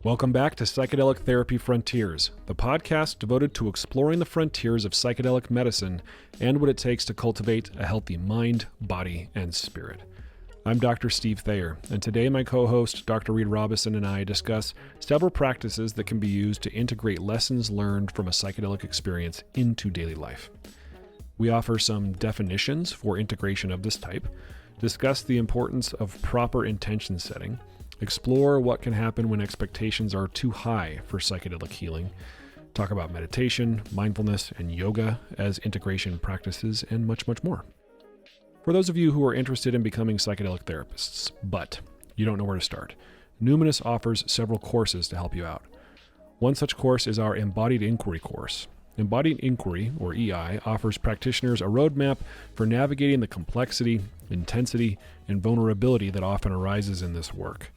Welcome back to Psychedelic Therapy Frontiers, the podcast devoted to exploring the frontiers of psychedelic medicine and what it takes to cultivate a healthy mind, body, and spirit. I'm Dr. Steve Thayer, and today my co-host, Dr. Reid Robison, and I discuss several practices that can be used to integrate lessons learned from a psychedelic experience into daily life. We offer some definitions for integration of this type, discuss the importance of proper intention setting, explore what can happen when expectations are too high for psychedelic healing, talk about meditation, mindfulness, and yoga as integration practices, and much, much more. For those of you who are interested in becoming psychedelic therapists, but you don't know where to start, Numinus offers several courses to help you out. One such course is our Embodied Inquiry course. Embodied Inquiry, or EI, offers practitioners a roadmap for navigating the complexity, intensity, and vulnerability that often arises in this work.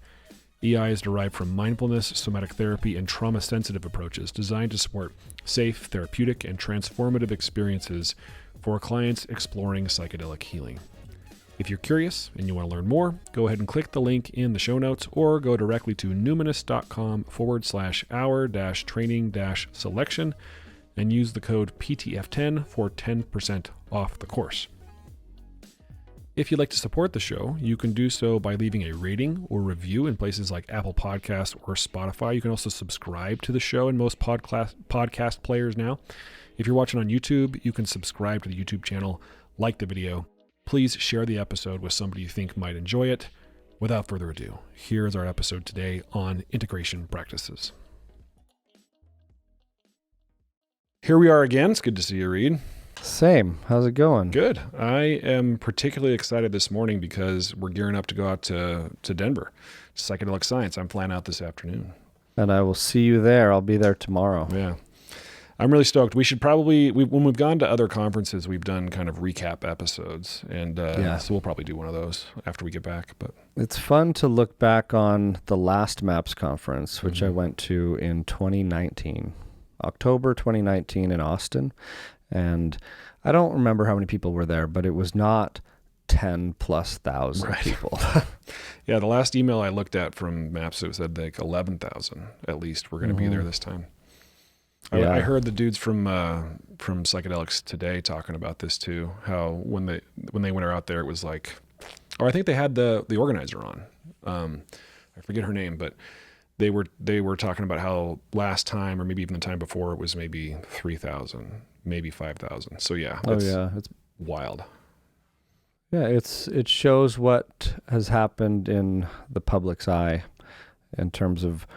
EI is derived from mindfulness, somatic therapy, and trauma-sensitive approaches designed to support safe, therapeutic, and transformative experiences for clients exploring psychedelic healing. If you're curious and you want to learn more, go ahead and click the link in the show notes or go directly to numinus.com/hour-training-selection and use the code PTF10 for 10% off the course. If you'd like to support the show, you can do so by leaving a rating or review in places like Apple Podcasts or Spotify. You can also subscribe to the show in most podcast players now. If you're watching on YouTube, you can subscribe to the YouTube channel, like the video. Please share the episode with somebody you think might enjoy it. Without further ado, here's our episode today on integration practices. Here we are again. It's good to see you, Reid. Same. How's it going? Good. I am particularly excited this morning because we're gearing up to go out to Denver. Psychedelic Science. I'm flying out this afternoon. And I will see you there. I'll be there tomorrow. Yeah. I'm really stoked. We should probably, when we've gone to other conferences, we've done kind of recap episodes. And so we'll probably do one of those after we get back. But it's fun to look back on the last MAPS conference, which I went to in 2019, October 2019 in Austin. And I don't remember how many people were there, but it was not 10,000+ people. Yeah, the last email I looked at from MAPS, it said like 11,000 at least were going to be there this time. Yeah. I heard the dudes from Psychedelics Today talking about this too, how when they went out there, it was like, or I think they had the organizer on. I forget her name, but they were talking about how last time, or maybe even the time before, it was maybe 3,000. Maybe 5,000. So yeah, it's wild. Yeah, it shows what has happened in the public's eye in terms of,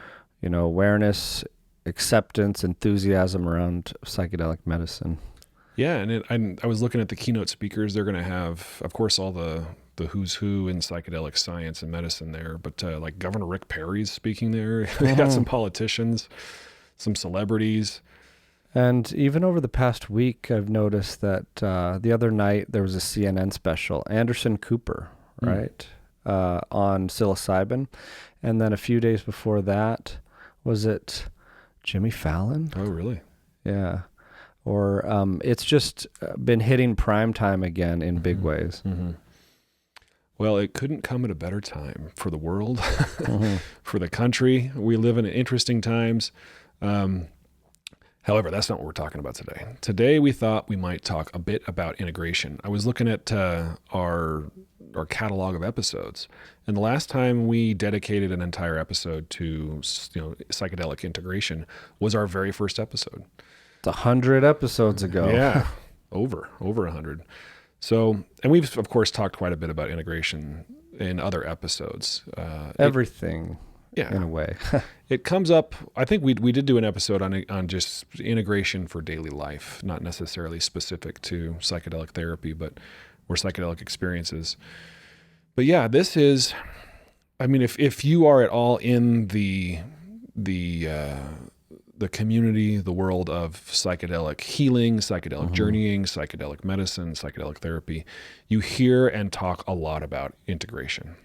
awareness, acceptance, enthusiasm around psychedelic medicine. Yeah, and I was looking at the keynote speakers. They're going to have, of course, all the who's who in psychedelic science and medicine there, but like Governor Rick Perry's speaking there. They got some politicians, some celebrities. And even over the past week, I've noticed that the other night there was a CNN special, Anderson Cooper, right, on psilocybin. And then a few days before that, was it Jimmy Fallon? Oh, really? Yeah. Or it's just been hitting prime time again in big ways. Mm-hmm. Well, it couldn't come at a better time for the world, for the country. We live in interesting times. However, that's not what we're talking about today. Today, we thought we might talk a bit about integration. I was looking at our catalog of episodes, and the last time we dedicated an entire episode to psychedelic integration was our very first episode. It's 100 episodes ago. Yeah, over 100. So, and we've of course talked quite a bit about integration in other episodes. Everything. Yeah, in a way. It comes up. I think we did do an episode on just integration for daily life, not necessarily specific to psychedelic therapy, or psychedelic experiences. But yeah, this is. I mean, if you are at all in the community, the world of psychedelic healing, psychedelic journeying, psychedelic medicine, psychedelic therapy, you hear and talk a lot about integration.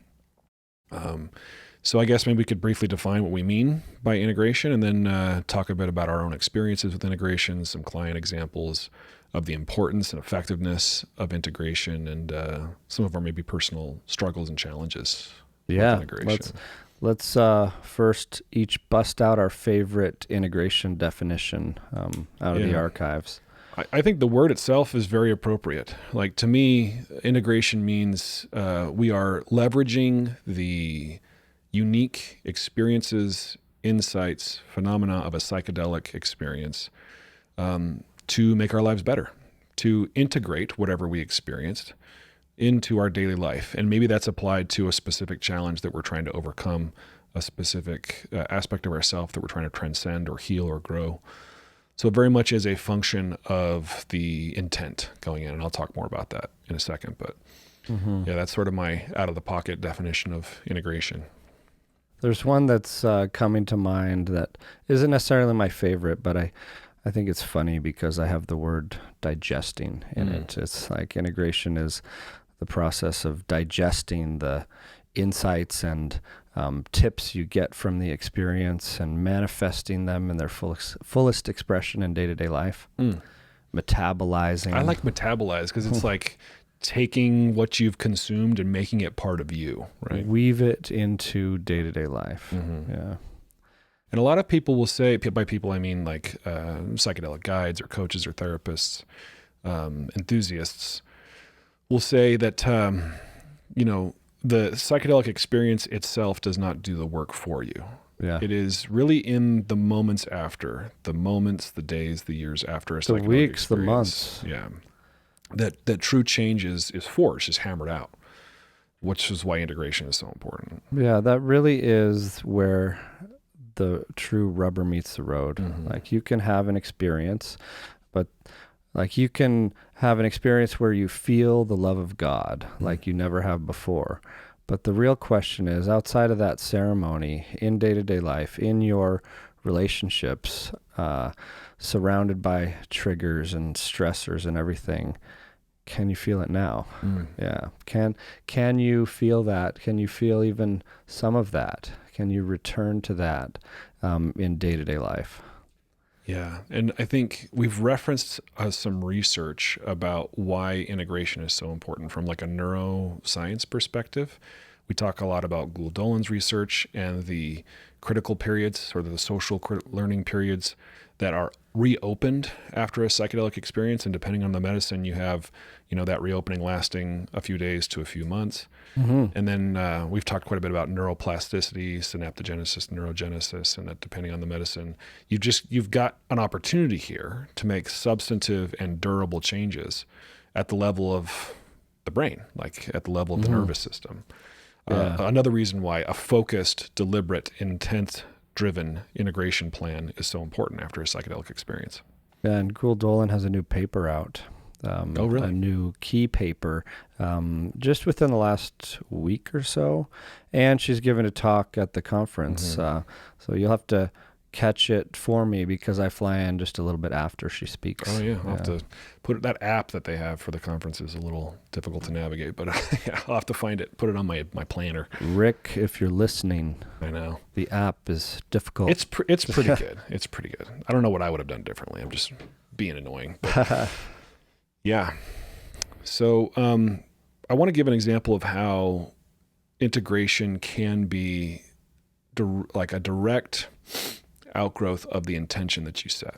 So I guess maybe we could briefly define what we mean by integration and then talk a bit about our own experiences with integration, some client examples of the importance and effectiveness of integration, and some of our maybe personal struggles and challenges with integration. Let's first each bust out our favorite integration definition out of the archives. I think the word itself is very appropriate. Like, to me, integration means we are leveraging the unique experiences, insights, phenomena of a psychedelic experience to make our lives better, to integrate whatever we experienced into our daily life. And maybe that's applied to a specific challenge that we're trying to overcome, a specific aspect of ourselves that we're trying to transcend or heal or grow. So it very much is a function of the intent going in, and I'll talk more about that in a second. But yeah, that's sort of my out-of-the-pocket definition of integration. There's one that's coming to mind that isn't necessarily my favorite, but I think it's funny because I have the word digesting in it. It's like integration is the process of digesting the insights and tips you get from the experience and manifesting them in their fullest expression in day-to-day life. Metabolizing. I like metabolize because it's like taking what you've consumed and making it part of you, right? Weave it into day-to-day life. Yeah. And a lot of people will say, by people I mean like psychedelic guides or coaches or therapists, enthusiasts, will say that, the psychedelic experience itself does not do the work for you. Yeah. It is really in the moments after, the moments, the days, the years after a psychedelic experience. The weeks, the months. Yeah. That true change is forged, is hammered out, which is why integration is so important. Yeah, that really is where the true rubber meets the road. Like, you can have an experience, but like, you can have an experience where you feel the love of God like you never have before. But the real question is, outside of that ceremony, in day-to-day life, in your relationships, surrounded by triggers and stressors and everything, can you feel it now? Yeah. Can you feel that? Can you feel even some of that? Can you return to that in day-to-day life? Yeah. And I think we've referenced some research about why integration is so important from like a neuroscience perspective. We talk a lot about Gould-Dolan's research and the critical periods, or the social learning periods that are reopened after a psychedelic experience. And depending on the medicine, you have, that reopening lasting a few days to a few months. And then we've talked quite a bit about neuroplasticity, synaptogenesis, neurogenesis, and that depending on the medicine, you've got an opportunity here to make substantive and durable changes at the level of the brain, like at the level of the nervous system. Another reason why a focused, deliberate, intent-driven integration plan is so important after a psychedelic experience. Yeah, and Gould-Dolan has a new paper out. Oh, really? A new key paper just within the last week or so. And she's given a talk at the conference. So you'll have to catch it for me because I fly in just a little bit after she speaks. Oh, yeah. I'll have to put that app that they have for the conference is a little difficult to navigate, but I'll have to find it, put it on my planner. Rick, if you're listening, I know. The app is difficult. It's pretty good. It's pretty good. I don't know what I would have done differently. I'm just being annoying. But yeah. So I want to give an example of how integration can be like a direct outgrowth of the intention that you set.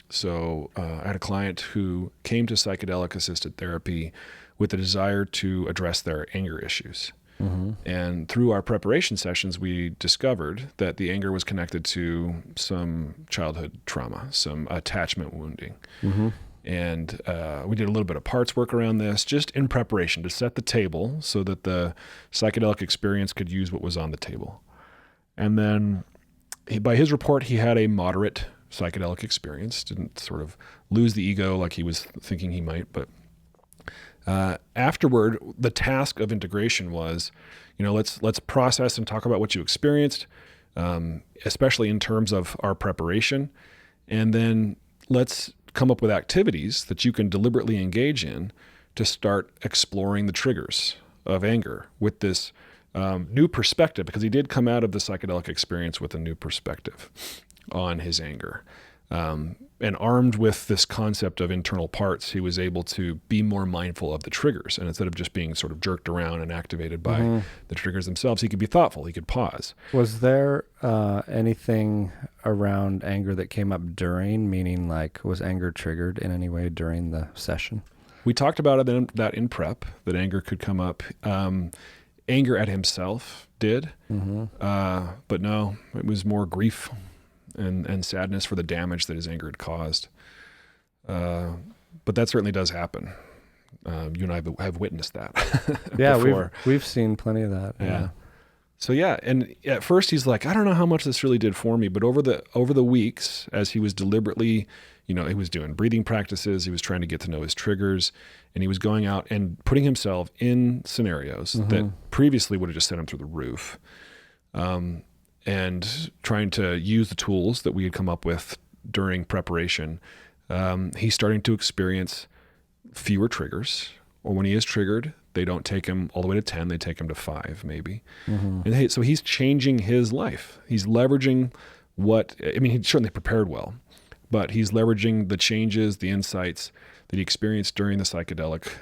So I had a client who came to psychedelic-assisted therapy with a desire to address their anger issues. And through our preparation sessions, we discovered that the anger was connected to some childhood trauma, some attachment wounding. And we did a little bit of parts work around this just in preparation to set the table so that the psychedelic experience could use what was on the table. And then by his report, he had a moderate psychedelic experience, didn't sort of lose the ego like he was thinking he might. But afterward, the task of integration was, let's process and talk about what you experienced, especially in terms of our preparation. And then let's come up with activities that you can deliberately engage in to start exploring the triggers of anger with this new perspective, because he did come out of the psychedelic experience with a new perspective on his anger. And armed with this concept of internal parts, he was able to be more mindful of the triggers. And instead of just being sort of jerked around and activated by the triggers themselves, he could be thoughtful. He could pause. Was there anything around anger that came up during, meaning like was anger triggered in any way during the session? We talked about that in prep, that anger could come up. Anger at himself did, but no, it was more grief and sadness for the damage that his anger had caused. But that certainly does happen. You and I have witnessed that. Yeah, before. we've seen plenty of that. Yeah. So yeah, and at first he's like, I don't know how much this really did for me, but over the weeks, as he was deliberately, he was doing breathing practices, he was trying to get to know his triggers, and he was going out and putting himself in scenarios that previously would have just sent him through the roof. And trying to use the tools that we had come up with during preparation, he's starting to experience fewer triggers, or when he is triggered, they don't take him all the way to 10, they take him to 5 maybe. And so he's changing his life. He's leveraging he certainly prepared well, but he's leveraging the changes, the insights that he experienced during the psychedelic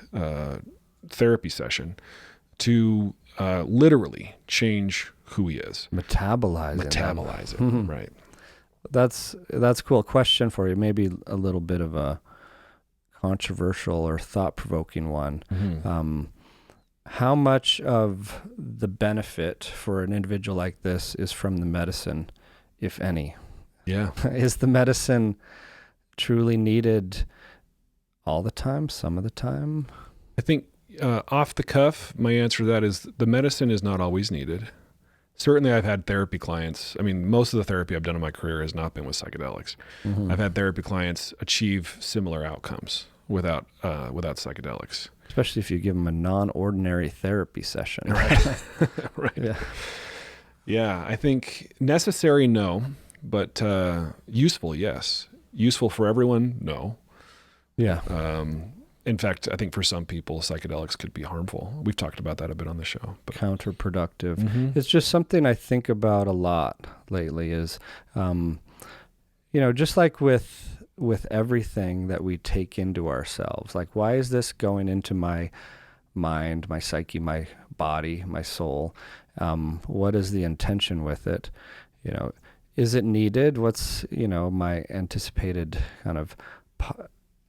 therapy session to literally change who he is. Metabolize it. Right. That's cool. Question for you, maybe a little bit of a controversial or thought-provoking one. How much of the benefit for an individual like this is from the medicine, if any? Yeah. Is the medicine truly needed all the time, some of the time? I think off the cuff, my answer to that is the medicine is not always needed. Certainly I've had therapy clients. I mean, most of the therapy I've done in my career has not been with psychedelics. I've had therapy clients achieve similar outcomes without psychedelics. Especially if you give them a non-ordinary therapy session. Right. Right. Yeah. Yeah. I think necessary, no, but useful, yes. Useful for everyone, no. Yeah. In fact, I think for some people, psychedelics could be harmful. We've talked about that a bit on the show. But. Counterproductive. It's just something I think about a lot lately is, just like with everything that we take into ourselves, like why is this going into my mind, my psyche, my body, my soul? What is the intention with it? Is it needed? What's, my anticipated kind of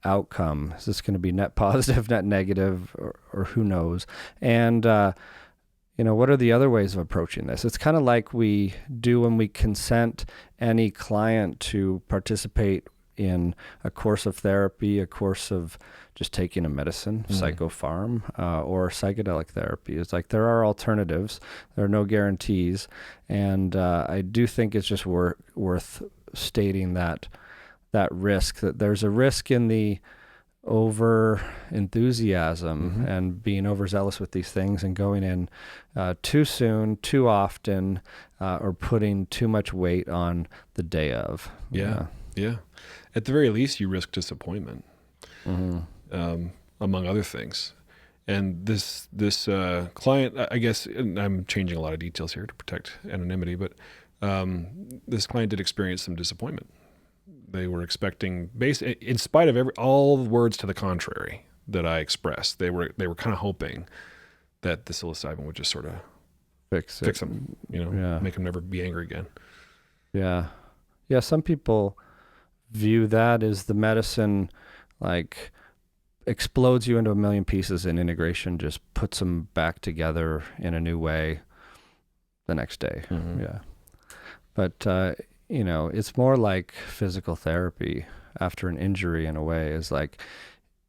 outcome? Is this going to be net positive, net negative, or who knows? And, what are the other ways of approaching this? It's kind of like we do when we consent any client to participate in a course of therapy, a course of just taking a medicine, psychopharm, or psychedelic therapy. It's like there are alternatives. There are no guarantees. And I do think it's just worth stating that risk, that there's a risk in the over enthusiasm and being overzealous with these things and going in too soon, too often, or putting too much weight on the day of. Yeah. At the very least, you risk disappointment, among other things. And this client, I guess, and I'm changing a lot of details here to protect anonymity, but this client did experience some disappointment. They were expecting, in spite of all the words to the contrary that I expressed, they were kind of hoping that the psilocybin would just sort of fix them, make them never be angry again. Yeah. Some people view that as the medicine, like explodes you into a million pieces, and integration just puts them back together in a new way the next day. Yeah. But, it's more like physical therapy after an injury in a way, is like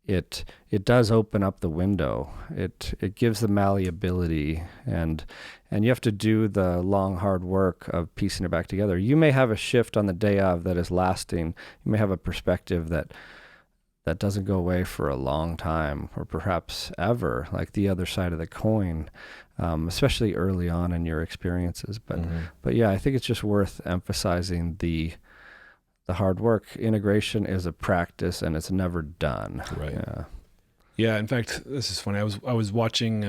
it does open up the window. It gives the malleability, and you have to do the long, hard work of piecing it back together. You may have a shift on the day of that is lasting. You may have a perspective that doesn't go away for a long time, or perhaps ever, like the other side of the coin, especially early on in your experiences. But yeah, I think it's just worth emphasizing the hard work. Integration is a practice, and it's never done. Right. Yeah. In fact, this is funny. I was watching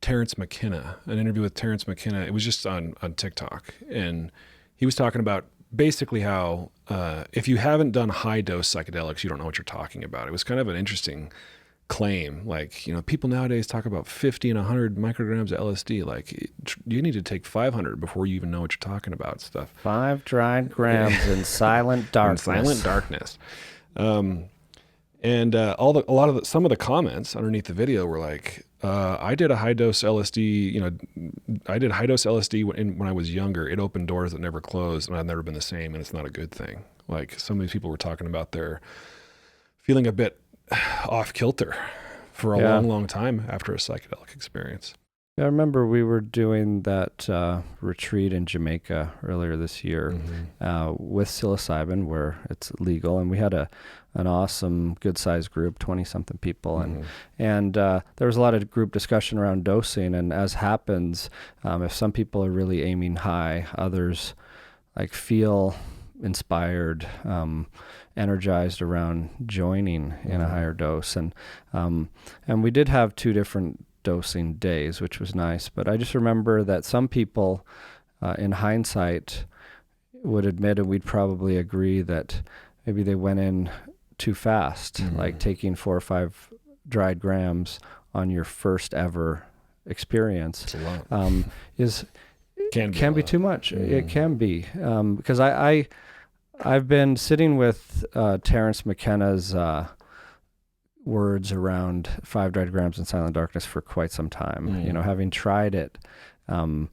Terrence McKenna, an interview with Terrence McKenna. It was just on TikTok, and he was talking about basically how if you haven't done high dose psychedelics, you don't know what you're talking about. It was kind of an interesting claim. Like, people nowadays talk about 50 and 100 micrograms of LSD. Like, you need to take 500 before you even know what you're talking about. Stuff. 5 dried grams in silent darkness. In silent darkness. Some of the comments underneath the video were like, I did a high dose LSD. I did high dose LSD when I was younger. It opened doors that never closed, and I've never been the same. And it's not a good thing. Like, some of these people were talking about their feeling a bit off kilter for a long, long time after a psychedelic experience. I remember we were doing that retreat in Jamaica earlier this year with psilocybin, where it's legal, and we had an awesome, good-sized group, 20-something people, and there was a lot of group discussion around dosing. And as happens, if some people are really aiming high, others like feel inspired, energized around joining in a higher dose, and we did have 2 different dosing days, which was nice. But I just remember that some people, in hindsight, would admit, and we'd probably agree, that maybe they went in too fast, like taking 4 or 5 dried grams on your first ever experience. It's a lot. Can be too much. It can be, because I've been sitting with Terence McKenna's words around 5 dried grams in silent darkness for quite some time. Having tried it in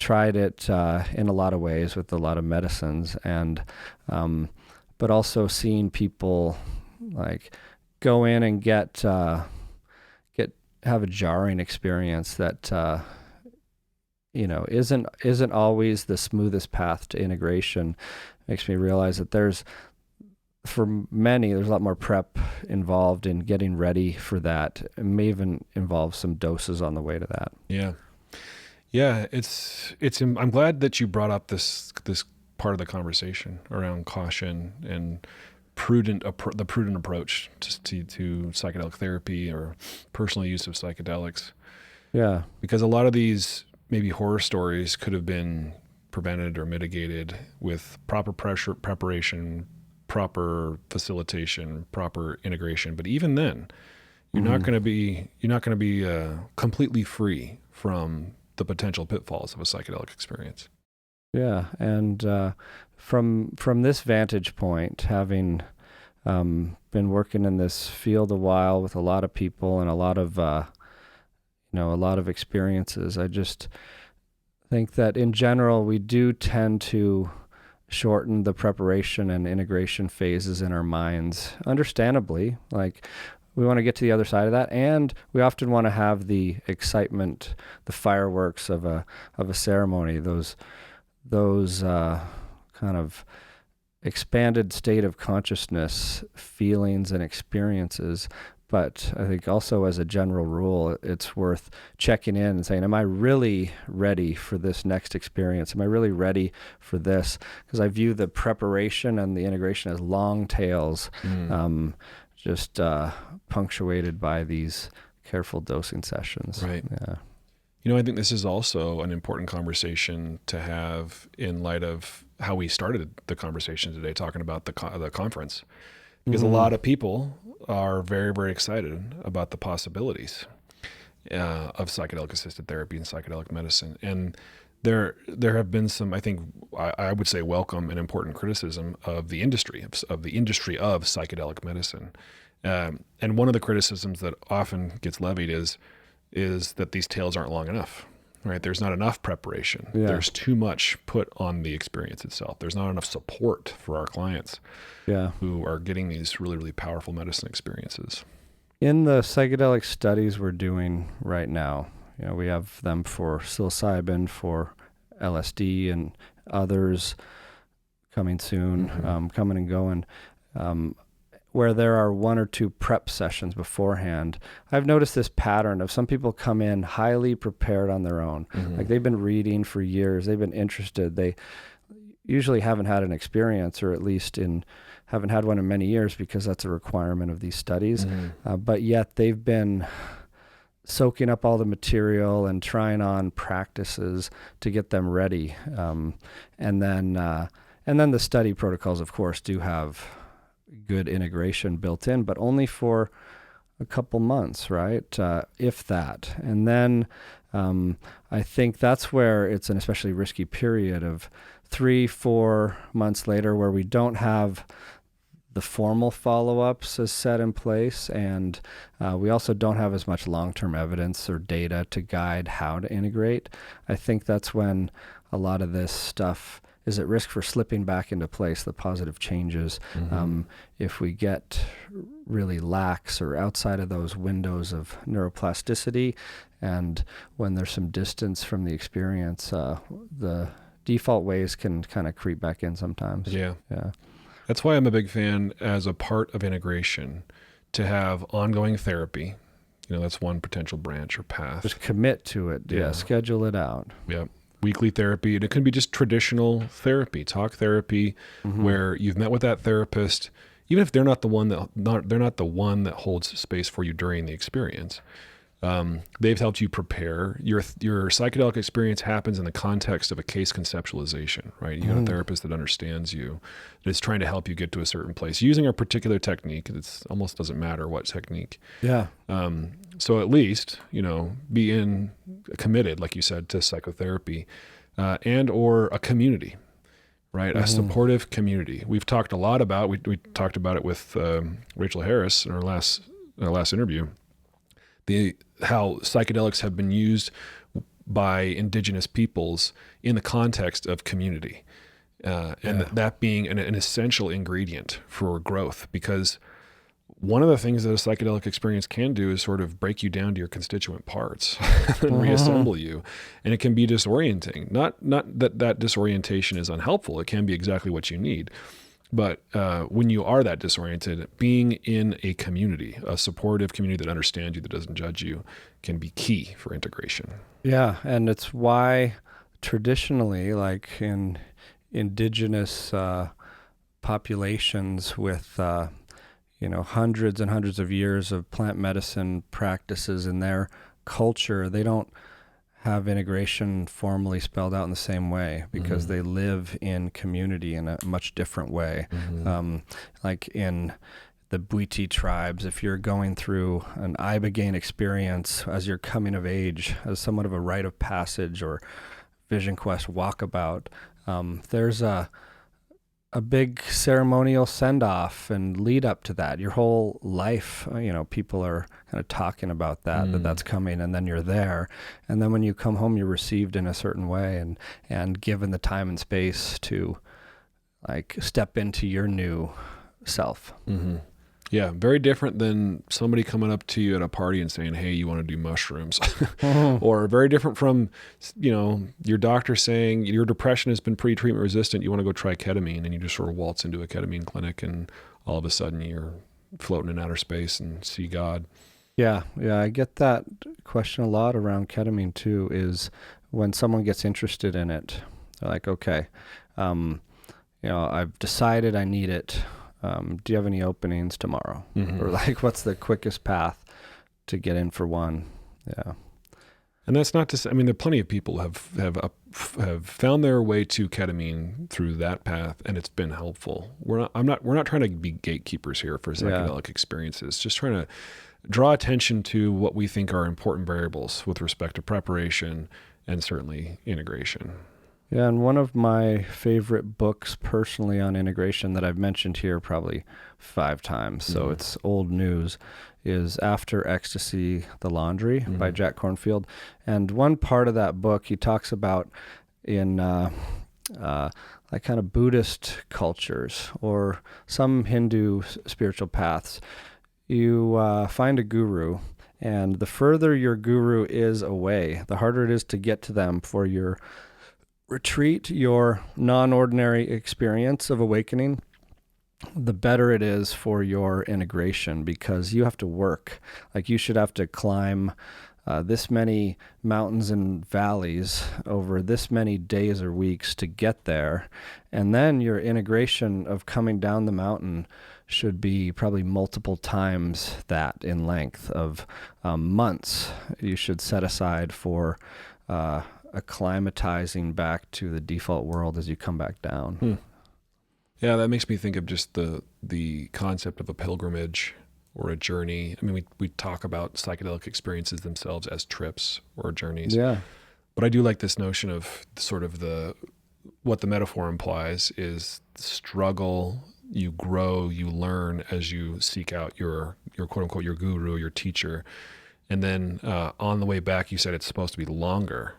a lot of ways with a lot of medicines, and but also seeing people like go in and have a jarring experience that isn't always the smoothest path to integration. Makes me realize that for many, there's a lot more prep involved in getting ready for that. It may even involve some doses on the way to that. Yeah. I'm glad that you brought up this part of the conversation around caution and the prudent approach to psychedelic therapy or personal use of psychedelics. Yeah. Because a lot of these maybe horror stories could have been prevented or mitigated with proper preparation, proper facilitation, proper integration. But even then, you're not going to be completely free from the potential pitfalls of a psychedelic experience. Yeah, and from this vantage point, having been working in this field a while with a lot of people and a lot of experiences, I just think that in general we do tend to shorten the preparation and integration phases in our minds, understandably. Like, we want to get to the other side of that, and we often want to have the excitement, the fireworks of a ceremony, those kind of expanded state of consciousness feelings and experiences. But I think also, as a general rule, it's worth checking in and saying, am I really ready for this next experience? Am I really ready for this? Because I view the preparation and the integration as long tails, just punctuated by these careful dosing sessions. Right. Yeah. I think this is also an important conversation to have in light of how we started the conversation today, talking about the conference. Because a lot of people are very, very excited about the possibilities of psychedelic-assisted therapy and psychedelic medicine. And there have been some, I think, I would say, welcome and important criticism of the industry of psychedelic medicine. And one of the criticisms that often gets levied is that these tales aren't long enough. Right? There's not enough preparation. Yeah. There's too much put on the experience itself. There's not enough support for our clients who are getting these really, really powerful medicine experiences. In the psychedelic studies we're doing right now, we have them for psilocybin, for LSD, and others coming soon, coming and going, where there are 1 or 2 prep sessions beforehand. I've noticed this pattern of some people come in highly prepared on their own. Like, they've been reading for years. They've been interested. They usually haven't had an experience, or at least haven't had one in many years, because that's a requirement of these studies. But yet they've been soaking up all the material and trying on practices to get them ready. And then And then the study protocols, of course, do have good integration built in, but only for a couple months, right? If that. And then I think that's where it's an especially risky period of 3-4 months later where we don't have the formal follow-ups as set in place, and we also don't have as much long-term evidence or data to guide how to integrate. I think that's when a lot of this stuff is at risk for slipping back into place, the positive changes. If we get really lax or outside of those windows of neuroplasticity, and when there's some distance from the experience, the default ways can kind of creep back in sometimes. Yeah. Yeah. That's why I'm a big fan as a part of integration to have ongoing therapy. That's one potential branch or path. Just commit to it. Yeah. Schedule it out. Yeah. Weekly therapy. And it can be just traditional therapy, talk therapy, where you've met with that therapist, even if they're not the one that holds space for you during the experience. They've helped you prepare. Your psychedelic experience happens in the context of a case conceptualization, right? You got a therapist that understands you, that is trying to help you get to a certain place using a particular technique. It almost doesn't matter what technique. Yeah. So at least, be committed, like you said, to psychotherapy, and or a community, right? A supportive community. We've talked a lot about, we talked about it with Rachel Harris in our last interview, how psychedelics have been used by indigenous peoples in the context of community, and that being an essential ingredient for growth, because one of the things that a psychedelic experience can do is sort of break you down to your constituent parts and reassemble you. And it can be disorienting. Not that disorientation is unhelpful. It can be exactly what you need. But when you are that disoriented, being in a community, a supportive community that understands you, that doesn't judge you, can be key for integration. Yeah, and it's why traditionally, like in indigenous populations with hundreds and hundreds of years of plant medicine practices in their culture, they don't have integration formally spelled out in the same way because they live in community in a much different way. Like in the Bwiti tribes, if you're going through an ibogaine experience as you're coming of age, as somewhat of a rite of passage or vision quest walkabout, there's a big ceremonial send-off and lead up to that. Your whole life, people are kind of talking about that's coming, and then you're there. And then when you come home, you're received in a certain way and given the time and space to like step into your new self. Yeah, very different than somebody coming up to you at a party and saying, hey, you want to do mushrooms? Or very different from, your doctor saying your depression has been pretty treatment resistant, you want to go try ketamine, and you just sort of waltz into a ketamine clinic and all of a sudden you're floating in outer space and see God. Yeah, I get that question a lot around ketamine too, is when someone gets interested in it, they're like, okay, I've decided I need it. Do you have any openings tomorrow? Or like, what's the quickest path to get in for one? Yeah. And that's not to say, there are plenty of people have found their way to ketamine through that path, and it's been helpful. We're not trying to be gatekeepers here for psychedelic experiences, just trying to draw attention to what we think are important variables with respect to preparation and certainly integration. Yeah, and one of my favorite books personally on integration that I've mentioned here probably 5 times, so it's old news, is After Ecstasy, The Laundry by Jack Kornfield. And one part of that book he talks about in like kind of Buddhist cultures or some Hindu spiritual paths. You find a guru, and the further your guru is away, the harder it is to get to them for your retreat, your non-ordinary experience of awakening, the better it is for your integration, because you have to work. Like you should have to climb this many mountains and valleys over this many days or weeks to get there. And then your integration of coming down the mountain should be probably multiple times that in length of months. You should set aside for acclimatizing back to the default world as you come back down. Yeah, that makes me think of just the concept of a pilgrimage or a journey. I mean, we talk about psychedelic experiences themselves as trips or journeys. Yeah. But I do like this notion of sort of what the metaphor implies is struggle, you grow, you learn as you seek out your quote unquote, your guru, your teacher. And then on the way back, you said it's supposed to be longer,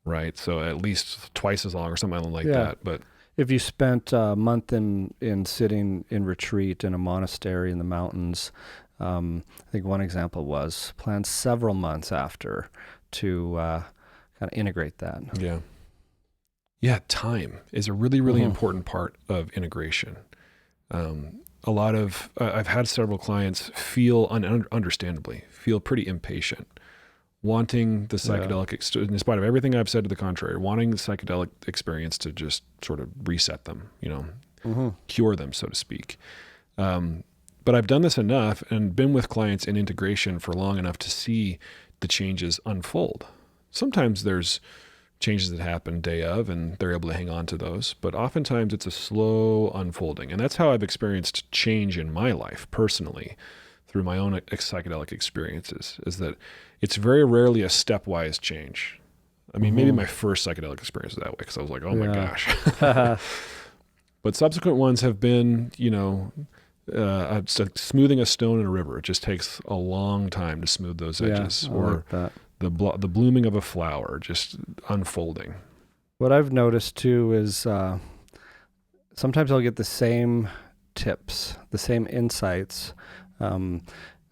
right? So at least twice as long or something like that. But if you spent a month in sitting in retreat in a monastery in the mountains, I think one example was planned several months after to kind of integrate that. Yeah. Yeah, time is a really, really important part of integration. A lot of, I've had several clients understandably feel pretty impatient, wanting the psychedelic, in spite of everything I've said to the contrary, wanting the psychedelic experience to just sort of reset them, cure them, so to speak. But I've done this enough and been with clients in integration for long enough to see the changes unfold. Sometimes there's changes that happen day of and they're able to hang on to those, but oftentimes it's a slow unfolding. And that's how I've experienced change in my life personally through my own psychedelic experiences, is that it's very rarely a stepwise change. I mean, maybe my first psychedelic experience was that way because I was like, oh my gosh. But subsequent ones have been, it's like smoothing a stone in a river. It just takes a long time to smooth those edges. Or like the blooming of a flower, just unfolding. What I've noticed too is sometimes I'll get the same tips, the same insights,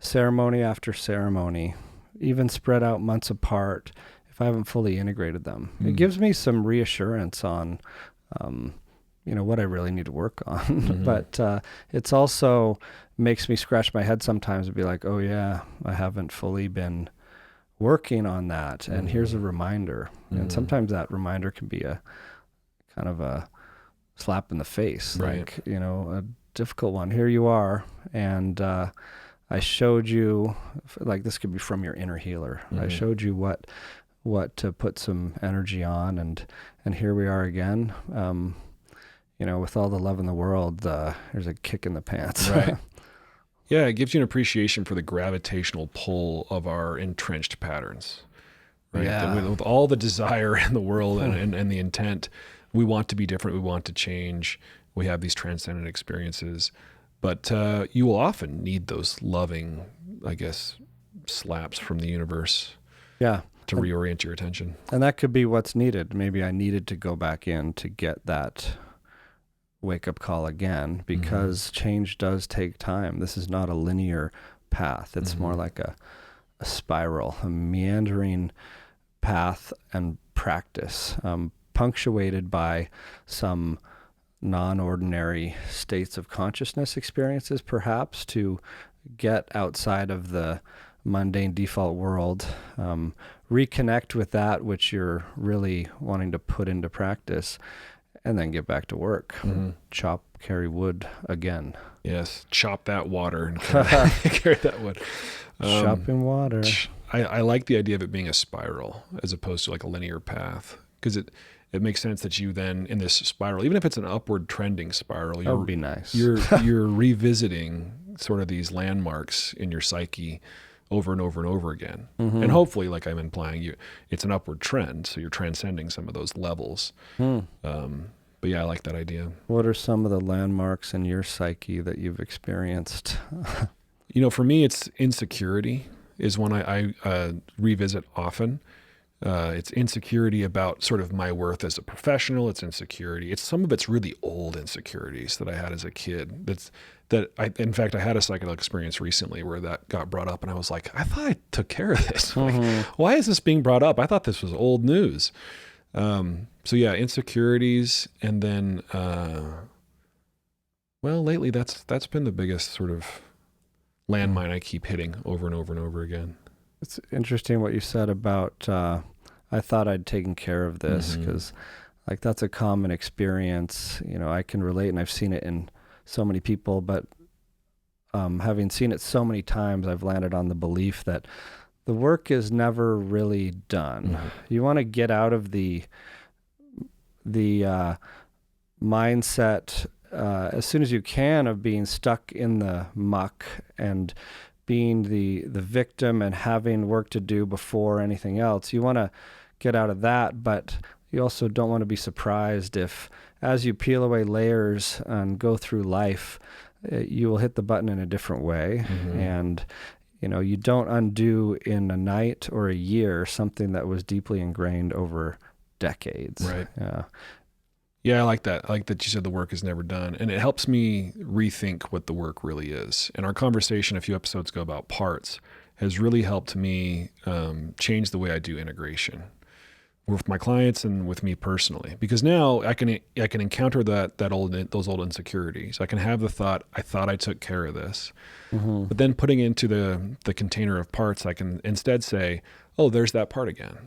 ceremony after ceremony, even spread out months apart if I haven't fully integrated them. It gives me some reassurance on, what I really need to work on. But it's also makes me scratch my head sometimes and be like, oh yeah, I haven't fully been working on that, and here's a reminder. And sometimes that reminder can be a kind of a slap in the face, like, a difficult one. Here you are, and I showed you, like, this could be from your inner healer. I showed you what to put some energy on, and here we are again. With all the love in the world, there's a kick in the pants. Right. Yeah, it gives you an appreciation for the gravitational pull of our entrenched patterns, right? Yeah. With all the desire in the world and the intent, we want to be different, we want to change, we have these transcendent experiences, but you will often need those loving, I guess, slaps from the universe to reorient your attention. And that could be what's needed. Maybe I needed to go back in to get that wake-up call again, because change does take time. This is not a linear path. It's more like a spiral, a meandering path and practice, punctuated by some non-ordinary states of consciousness experiences, perhaps, to get outside of the mundane default world, reconnect with that which you're really wanting to put into practice, and then get back to work. Chop, carry wood again. Yes, chop that water and carry that wood. Chopping water. I like the idea of it being a spiral as opposed to like a linear path, because it makes sense that you then, in this spiral, even if it's an upward trending spiral, that would be nice. You're revisiting sort of these landmarks in your psyche over and over and over again. And hopefully, like I'm implying, it's an upward trend, so you're transcending some of those levels. But yeah, I like that idea. What are some of the landmarks in your psyche that you've experienced? For me, it's insecurity is one I revisit often. It's insecurity about sort of my worth as a professional. It's insecurity. Some of it's really old insecurities that I had as a kid. In fact, I had a psychedelic experience recently where that got brought up, and I was like, I thought I took care of this. Like, why is this being brought up? I thought this was old news. So yeah, insecurities, and then, lately that's been the biggest sort of landmine I keep hitting over and over and over again. It's interesting what you said about, I thought I'd taken care of this, because like that's a common experience. I can relate, and I've seen it in so many people, but having seen it so many times, I've landed on the belief that the work is never really done. You want to get out of the mindset as soon as you can of being stuck in the muck and being the victim and having work to do before anything else. You want to get out of that, but you also don't want to be surprised if, as you peel away layers and go through life, you will hit the button in a different way. Mm-hmm. And, you don't undo in a night or a year something that was deeply ingrained over decades. Right. Yeah, I like that. I like that you said the work is never done. And it helps me rethink what the work really is. And our conversation a few episodes ago about parts has really helped me change the way I do integration with my clients and with me personally. Because now I can encounter those old insecurities. I can have the thought, I thought I took care of this. Mm-hmm. But then putting into the container of parts, I can instead say, oh, there's that part again.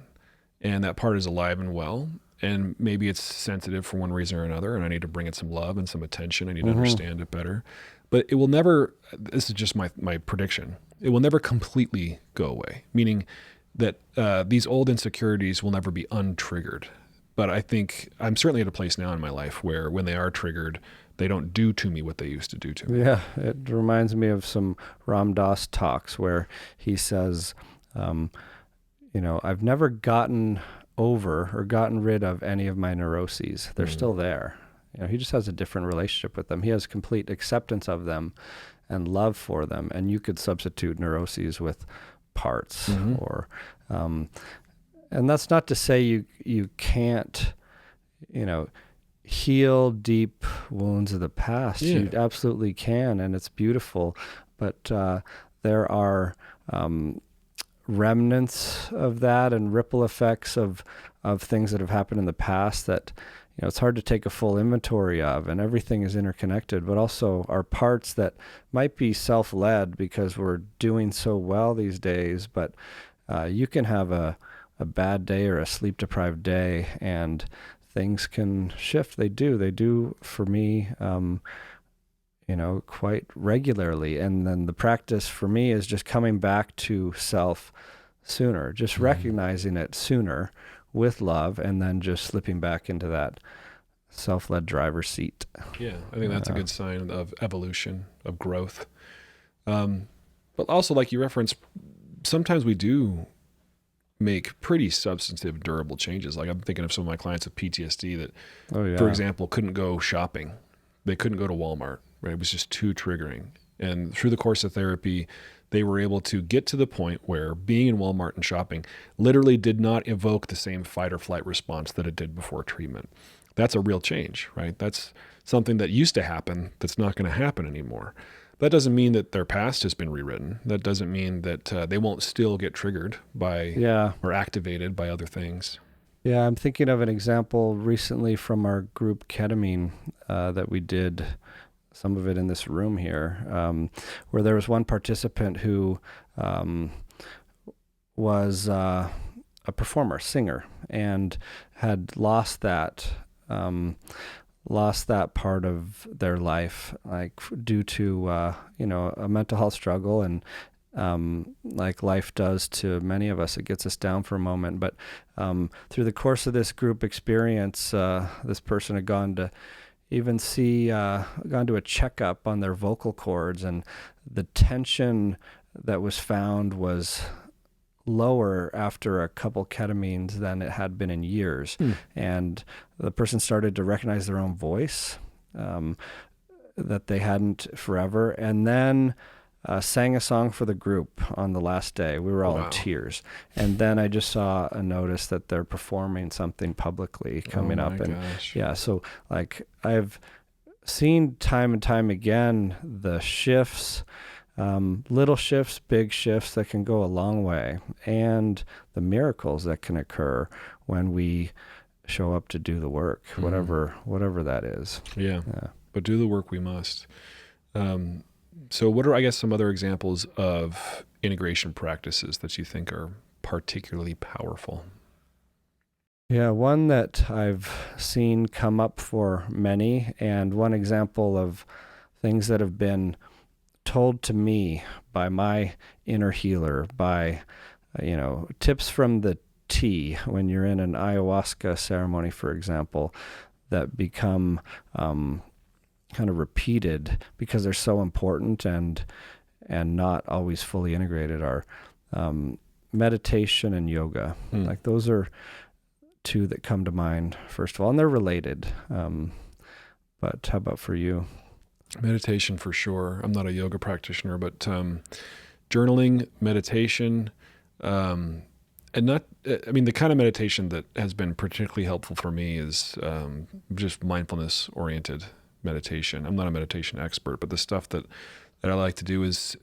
And that part is alive and well. And maybe it's sensitive for one reason or another, and I need to bring it some love and some attention. I need to understand it better. But it will never, this is just my prediction, it will never completely go away, meaning that these old insecurities will never be untriggered. But I think I'm certainly at a place now in my life where when they are triggered, they don't do to me what they used to do to me. Yeah, it reminds me of some Ram Dass talks where he says, I've never gotten over or gotten rid of any of my neuroses. They're still there. He just has a different relationship with them. He has complete acceptance of them and love for them. And you could substitute neuroses with parts or, and that's not to say you can't, heal deep wounds of the past. Yeah. You absolutely can. And it's beautiful, but, there are, remnants of that and ripple effects of things that have happened in the past that, it's hard to take a full inventory of, and everything is interconnected, but also are parts that might be self-led because we're doing so well these days, but you can have a bad day or a sleep-deprived day and things can shift. They do for me, quite regularly. And then the practice for me is just coming back to self sooner, just recognizing it sooner with love, and then just slipping back into that self-led driver's seat. Yeah, I think that's a good sign of evolution, of growth. But also, like you referenced, sometimes we do make pretty substantive, durable changes. Like I'm thinking of some of my clients with PTSD that, for example, couldn't go shopping. They couldn't go to Walmart. Right? It was just too triggering. And through the course of therapy, they were able to get to the point where being in Walmart and shopping literally did not evoke the same fight or flight response that it did before treatment. That's a real change, right? That's something that used to happen that's not going to happen anymore. That doesn't mean that their past has been rewritten. That doesn't mean that they won't still get triggered by or activated by other things. Yeah, I'm thinking of an example recently from our group ketamine that we did, some of it in this room here, where there was one participant who was a performer, singer, and had lost that part of their life, like due to a mental health struggle, and like life does to many of us, it gets us down for a moment. But through the course of this group experience, this person had gone to a checkup on their vocal cords, and the tension that was found was lower after a couple ketamines than it had been in years. And the person started to recognize their own voice that they hadn't forever, and then sang a song for the group on the last day. We were all in tears. And then I just saw a notice that they're performing something publicly coming up. And gosh. Yeah, so like I've seen time and time again the shifts, little shifts, big shifts that can go a long way, and the miracles that can occur when we show up to do the work, whatever that is. Yeah. But do the work we must. So what are, I guess, some other examples of integration practices that you think are particularly powerful? Yeah, one that I've seen come up for many, and one example of things that have been told to me by my inner healer, by, tips from the tea when you're in an ayahuasca ceremony, for example, that become kind of repeated because they're so important and not always fully integrated are meditation and yoga. Like those are two that come to mind first of all, and they're related. But how about for you? Meditation for sure. I'm not a yoga practitioner, but journaling, meditation, and the kind of meditation that has been particularly helpful for me is just mindfulness oriented meditation. I'm not a meditation expert, but the stuff that I like to do is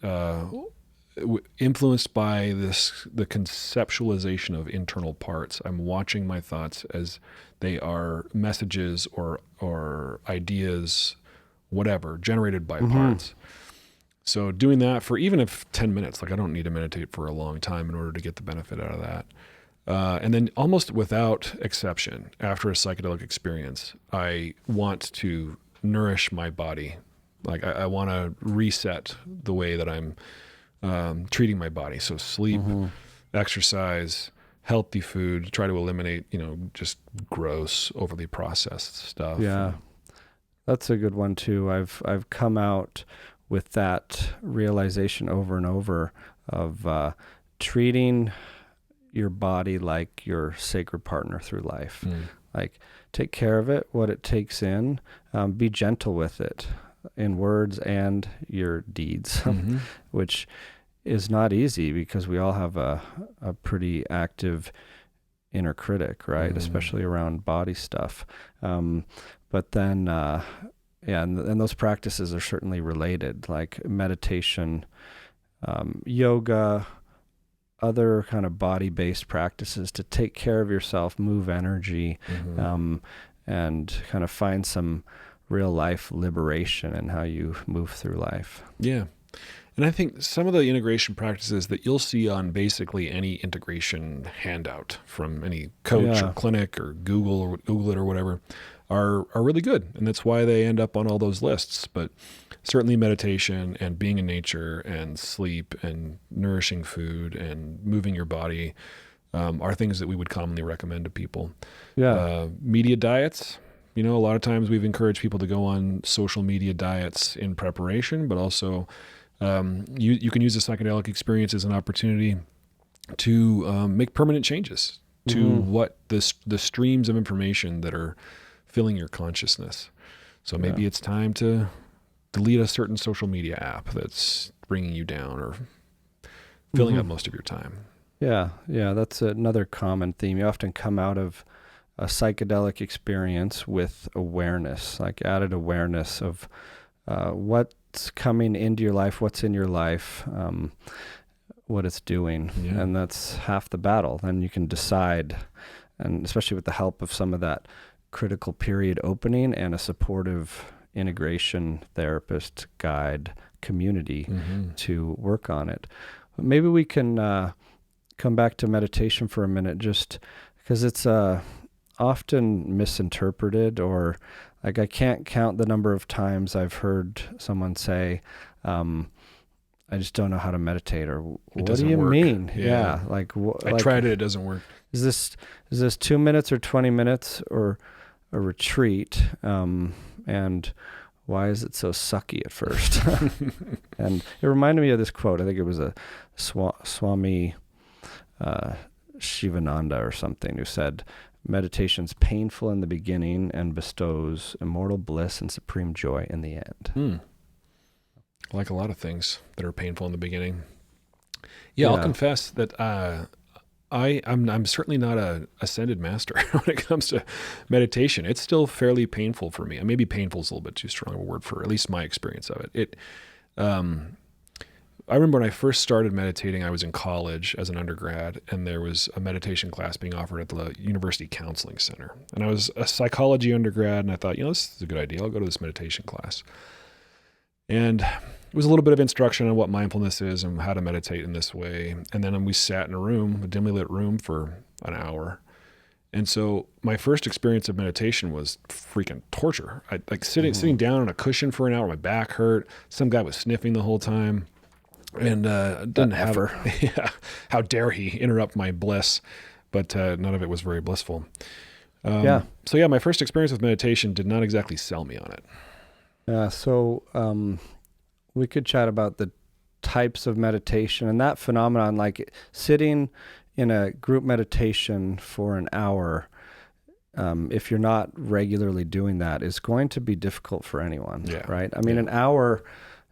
influenced by the conceptualization of internal parts. I'm watching my thoughts as they are messages or ideas, whatever, generated by parts. So doing that for even if 10 minutes, like I don't need to meditate for a long time in order to get the benefit out of that. And then almost without exception, after a psychedelic experience, I want to nourish my body. Like I want to reset the way that I'm treating my body. So sleep, exercise, healthy food, try to eliminate, just gross, overly processed stuff. Yeah. That's a good one too. I've come out with that realization over and over of treating your body like your sacred partner through life. Like take care of it, what it takes in, be gentle with it in words and your deeds, which is not easy because we all have a pretty active inner critic, right? Especially around body stuff. But then, and those practices are certainly related, like meditation, yoga, other kind of body-based practices to take care of yourself, move energy, and kind of find some real life liberation in how you move through life. Yeah. And I think some of the integration practices that you'll see on basically any integration handout from any coach or clinic or Google it or whatever are really good. And that's why they end up on all those lists. But certainly meditation and being in nature and sleep and nourishing food and moving your body are things that we would commonly recommend to people. Yeah. Media diets. A lot of times we've encouraged people to go on social media diets in preparation, but also you can use the psychedelic experience as an opportunity to make permanent changes to what the streams of information that are filling your consciousness. So maybe it's time to delete a certain social media app that's bringing you down or filling up most of your time. Yeah, that's another common theme. You often come out of a psychedelic experience with awareness, like added awareness of what's coming into your life, what's in your life, what it's doing. Yeah. And that's half the battle. Then you can decide, and especially with the help of some of that critical period opening and a supportive integration therapist guide community to work on it. Maybe we can come back to meditation for a minute, just because it's often misinterpreted, or like I can't count the number of times I've heard someone say, I just don't know how to meditate, or what do you mean? Yeah. Like I tried it doesn't work. Is this 2 minutes or 20 minutes or a retreat? And why is it so sucky at first? And it reminded me of this quote. I think it was a Swami Shivananda or something, who said, meditation's painful in the beginning and bestows immortal bliss and supreme joy in the end. Like a lot of things that are painful in the beginning. Yeah. I'll confess that I'm certainly not a ascended master when it comes to meditation. It's still fairly painful for me. And maybe painful is a little bit too strong of a word for at least my experience of it. I remember when I first started meditating, I was in college as an undergrad, and there was a meditation class being offered at the University Counseling Center. And I was a psychology undergrad, and I thought, this is a good idea. I'll go to this meditation class. And it was a little bit of instruction on what mindfulness is and how to meditate in this way. And then we sat in a dimly lit room for an hour. And so my first experience of meditation was freaking torture. I sitting down on a cushion for an hour, my back hurt. Some guy was sniffing the whole time. And didn't have her. Yeah, how dare he interrupt my bliss? But none of it was very blissful. So my first experience with meditation did not exactly sell me on it. So we could chat about the types of meditation and that phenomenon, like sitting in a group meditation for an hour. If you're not regularly doing that, is going to be difficult for anyone, right? I mean, an hour,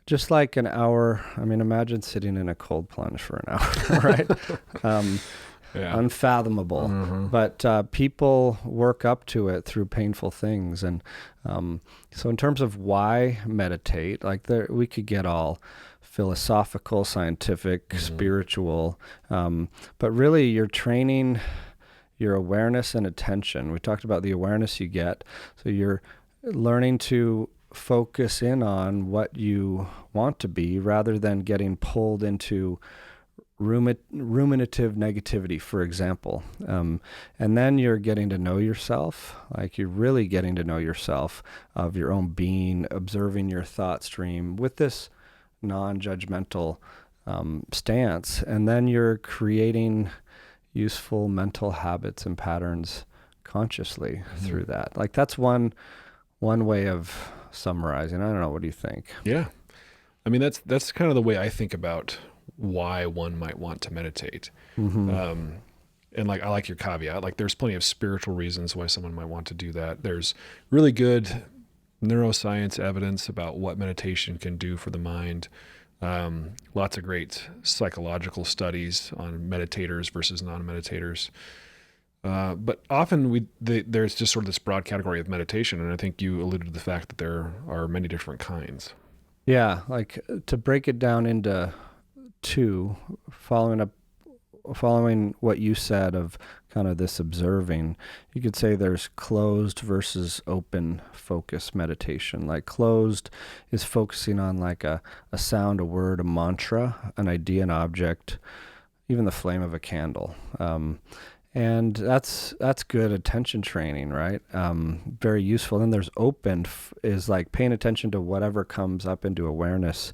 just like an hour, I mean, imagine sitting in a cold plunge for an hour, right? Unfathomable. Mm-hmm. But people work up to it through painful things. And so in terms of why meditate, like we could get all philosophical, scientific, spiritual, but really you're training your awareness and attention. We talked about the awareness you get. So you're learning to focus in on what you want to be rather than getting pulled into ruminative negativity, for example. And then you're getting to know yourself, like you're really getting to know yourself of your own being, observing your thought stream with this non-judgmental stance. And then you're creating useful mental habits and patterns consciously through that. Like that's one way of summarizing. I don't know. What do you think? Yeah. I mean, that's kind of the way I think about why one might want to meditate. And like, I like your caveat, like there's plenty of spiritual reasons why someone might want to do that. There's really good neuroscience evidence about what meditation can do for the mind. Lots of great psychological studies on meditators versus non-meditators. But often there's just sort of this broad category of meditation. And I think you alluded to the fact that there are many different kinds. Yeah. Like to break it down into two, following what you said of kind of this observing, you could say there's closed versus open focus meditation. Like closed is focusing on like a sound, a word, a mantra, an idea, an object, even the flame of a candle. And that's good attention training, right? Very useful. Then there's open is like paying attention to whatever comes up into awareness,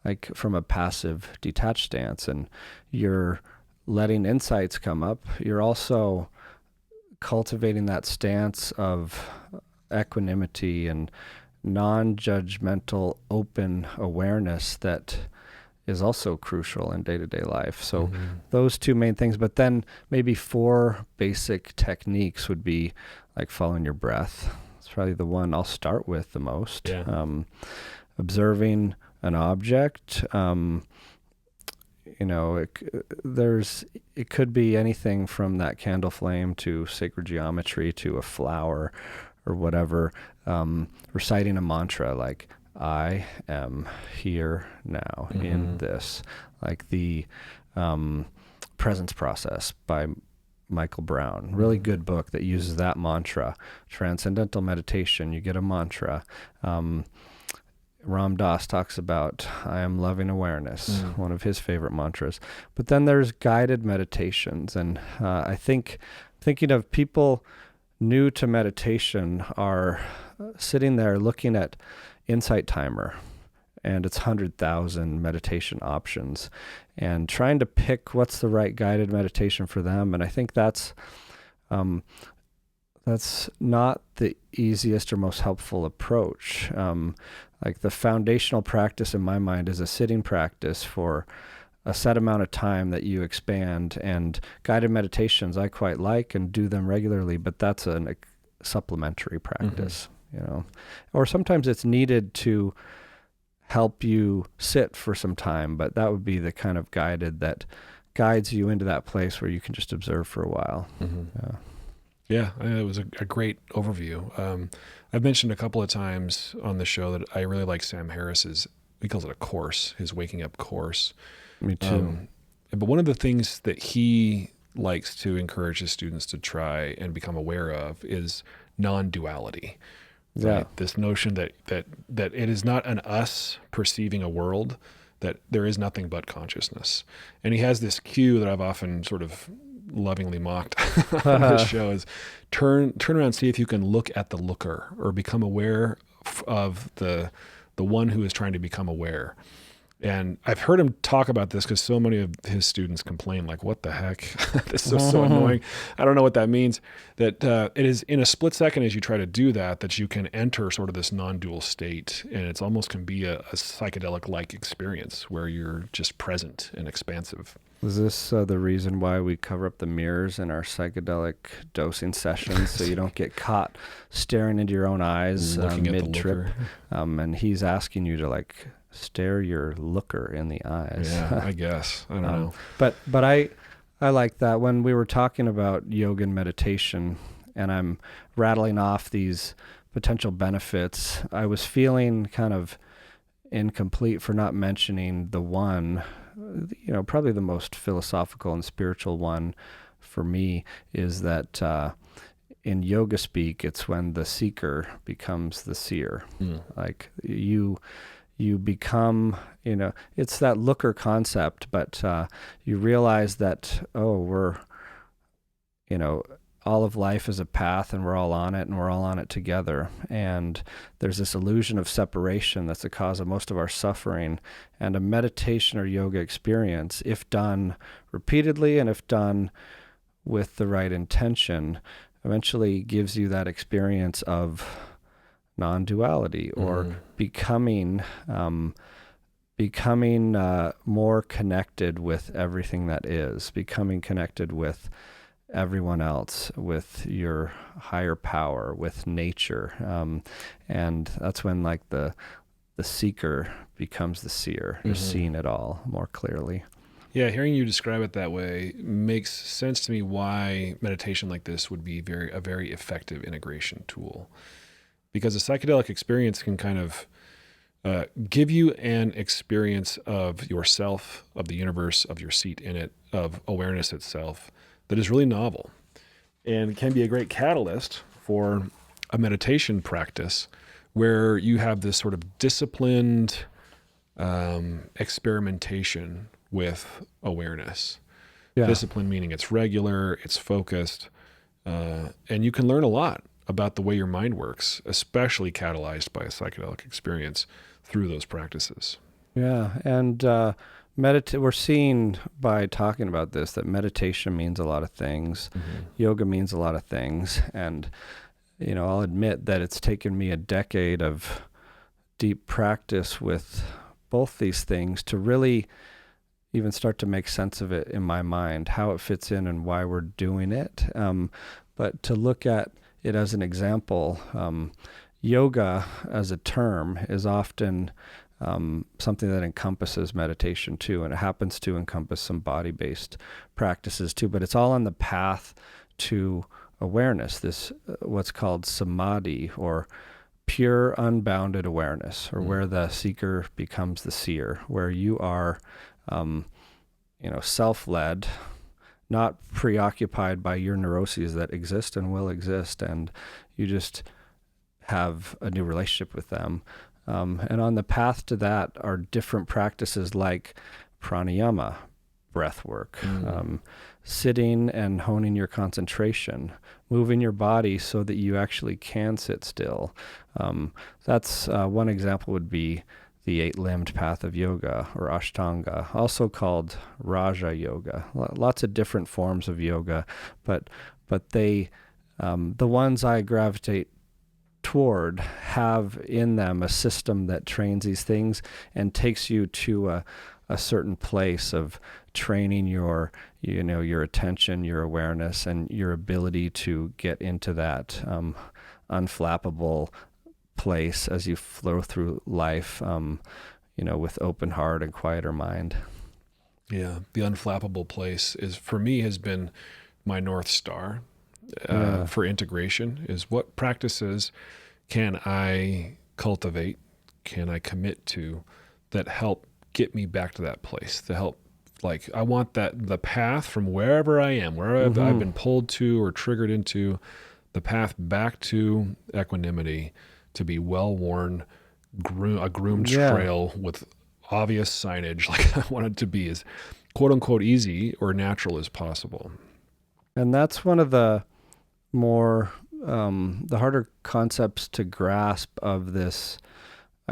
like from a passive, detached stance, and you're letting insights come up. You're also cultivating that stance of equanimity and non-judgmental, open awareness that is also crucial in day-to-day life. So those two main things, but then maybe 4 basic techniques would be like following your breath. It's probably the one I'll start with the most. Observing an object, it could be anything from that candle flame to sacred geometry to a flower or whatever. Reciting a mantra like, I am here now in this, like the Presence Process by Michael Brown. Really good book that uses that mantra. Transcendental meditation, you get a mantra. Ram Dass talks about, I am loving awareness, one of his favorite mantras. But then there's guided meditations. And I think thinking of people new to meditation are sitting there looking at Insight Timer and its 100,000 meditation options and trying to pick what's the right guided meditation for them. And I think that's not the easiest or most helpful approach. Like the foundational practice in my mind is a sitting practice for a set amount of time that you expand, and guided meditations I quite like and do them regularly, but that's a supplementary practice, or sometimes it's needed to help you sit for some time, but that would be the kind of guided that guides you into that place where you can just observe for a while. Yeah, it was a great overview. I've mentioned a couple of times on the show that I really like Sam Harris's, he calls it a course, his Waking Up course. Me too. But one of the things that he likes to encourage his students to try and become aware of is non-duality. Yeah. Right? This notion that it is not an us perceiving a world, that there is nothing but consciousness. And he has this cue that I've often sort of lovingly mocked on this show is turn around and see if you can look at the looker or become aware of the one who is trying to become aware. And I've heard him talk about this because so many of his students complain, like, what the heck? This is so annoying. I don't know what that means. That it is in a split second as you try to do that you can enter sort of this non-dual state. And it's almost can be a psychedelic-like experience where you're just present and expansive. Is this the reason why we cover up the mirrors in our psychedelic dosing sessions so you don't get caught staring into your own eyes mid-trip? And he's asking you to like stare your looker in the eyes. Yeah, I guess. I don't know. But I like that. When we were talking about yoga and meditation and I'm rattling off these potential benefits, I was feeling kind of incomplete for not mentioning the one, probably the most philosophical and spiritual one for me is that in yoga speak, it's when the seeker becomes the seer. Like you become, it's that looker concept, but you realize that, all of life is a path and we're all on it and we're all on it together. And there's this illusion of separation that's the cause of most of our suffering. And a meditation or yoga experience, if done repeatedly and if done with the right intention, eventually gives you that experience of non-duality or becoming more connected with everything that is, becoming connected with everyone else, with your higher power, with nature. And that's when like the seeker becomes the seer, just seeing it all more clearly. Yeah, hearing you describe it that way makes sense to me why meditation like this would be a very effective integration tool. Because a psychedelic experience can kind of give you an experience of yourself, of the universe, of your seat in it, of awareness itself that is really novel and can be a great catalyst for a meditation practice where you have this sort of disciplined experimentation with awareness. Yeah. Discipline meaning it's regular, it's focused, and you can learn a lot about the way your mind works, especially catalyzed by a psychedelic experience through those practices. Yeah, and we're seeing by talking about this that meditation means a lot of things, yoga means a lot of things, and I'll admit that it's taken me a decade of deep practice with both these things to really even start to make sense of it in my mind, how it fits in and why we're doing it. But to look at it as an example, yoga as a term is often something that encompasses meditation too, and it happens to encompass some body-based practices too, but it's all on the path to awareness, this what's called samadhi, or pure unbounded awareness, or where the seeker becomes the seer, where you are self-led, not preoccupied by your neuroses that exist and will exist, and you just have a new relationship with them. And on the path to that are different practices like pranayama, breath work, sitting and honing your concentration, moving your body so that you actually can sit still. That's one example would be the 8-limbed path of yoga, or Ashtanga, also called Raja Yoga. Lots of different forms of yoga, but they, the ones I gravitate toward have in them a system that trains these things and takes you to a certain place of training your attention, your awareness, and your ability to get into that unflappable place as you flow through life, with open heart and quieter mind. Yeah, the unflappable place has been my North Star for integration, is what practices can I cultivate, can I commit to that help get me back to that place, to help, like, I want the path from wherever I am, wherever I've been pulled to or triggered into, the path back to equanimity to be well-worn, a groomed trail with obvious signage, like I want it to be as quote-unquote easy or natural as possible. And that's one of the more, the harder concepts to grasp of this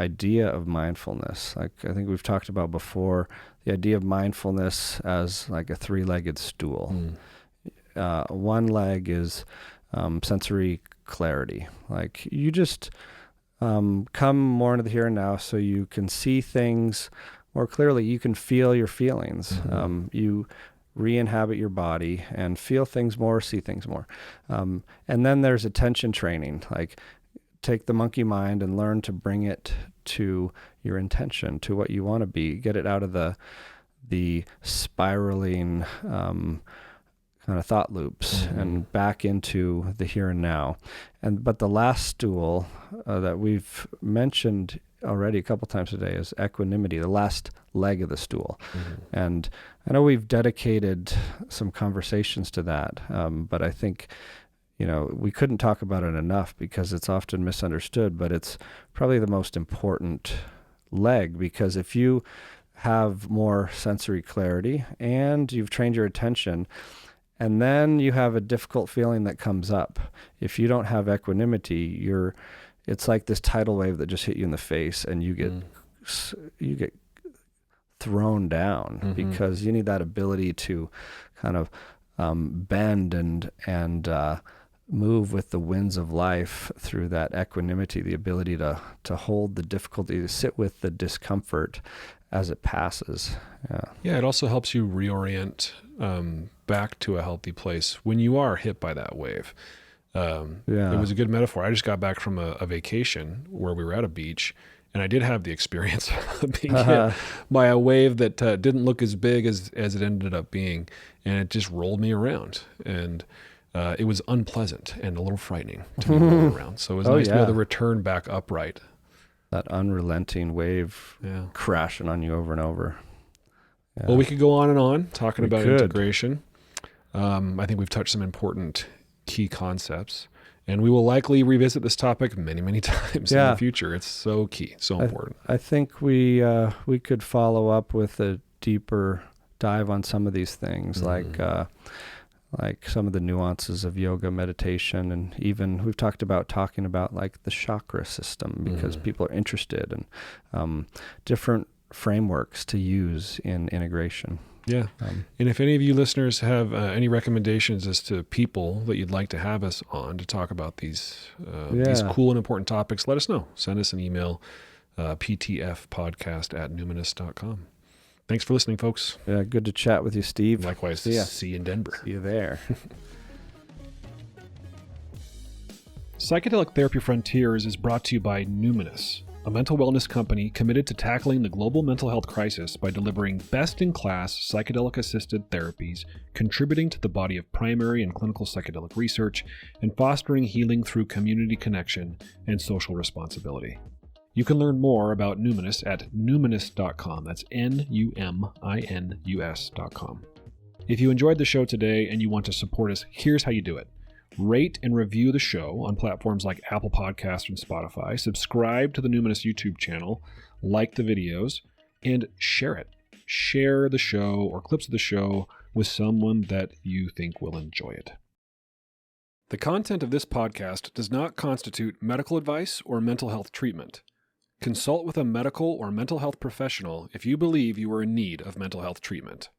idea of mindfulness. Like I think we've talked about before, the idea of mindfulness as like a three-legged stool. One leg is sensory clarity. Like you just come more into the here and now so you can see things more clearly. You can feel your feelings. You re-inhabit your body and feel things more, see things more. And then there's attention training, like take the monkey mind and learn to bring it to your intention, to what you want to be, get it out of the spiraling kind of thought loops and back into the here and now. But the last stool that we've mentioned already a couple times today is equanimity, the last leg of the stool. And I know we've dedicated some conversations to that, but I think, we couldn't talk about it enough because it's often misunderstood, but it's probably the most important leg, because if you have more sensory clarity and you've trained your attention, and then you have a difficult feeling that comes up, if you don't have equanimity, it's like this tidal wave that just hit you in the face, and you get thrown down because you need that ability to kind of bend and move with the winds of life through that equanimity, the ability to hold the difficulty, to sit with the discomfort as it passes. Yeah, it also helps you reorient back to a healthy place when you are hit by that wave. It was a good metaphor. I just got back from a vacation where we were at a beach, and I did have the experience of being hit by a wave that didn't look as big as it ended up being, and it just rolled me around, and it was unpleasant and a little frightening to be rolling around. So it was nice to be able to return back upright. That unrelenting wave crashing on you over and over. Yeah. Well, we could go on and on talking about integration. I think we've touched some important key concepts, and we will likely revisit this topic many, many times in the future. It's so key, so important. I think we could follow up with a deeper dive on some of these things, like some of the nuances of yoga, meditation, and even we've talking about like the chakra system, because people are interested in different frameworks to use in integration. Yeah. And if any of you listeners have any recommendations as to people that you'd like to have us on to talk about these cool and important topics, let us know. Send us an email, ptfpodcast@numinus.com. Thanks for listening, folks. Yeah, good to chat with you, Steve. Likewise. See you in Denver. See you there. Psychedelic Therapy Frontiers is brought to you by Numinus, a mental wellness company committed to tackling the global mental health crisis by delivering best-in-class psychedelic-assisted therapies, contributing to the body of primary and clinical psychedelic research, and fostering healing through community connection and social responsibility. You can learn more about Numinus at numinus.com. That's Numinus.com. If you enjoyed the show today and you want to support us, here's how you do it. Rate and review the show on platforms like Apple Podcasts and Spotify. Subscribe to the Numinus YouTube channel, like the videos, and share it. Share the show or clips of the show with someone that you think will enjoy it. The content of this podcast does not constitute medical advice or mental health treatment. Consult with a medical or mental health professional if you believe you are in need of mental health treatment.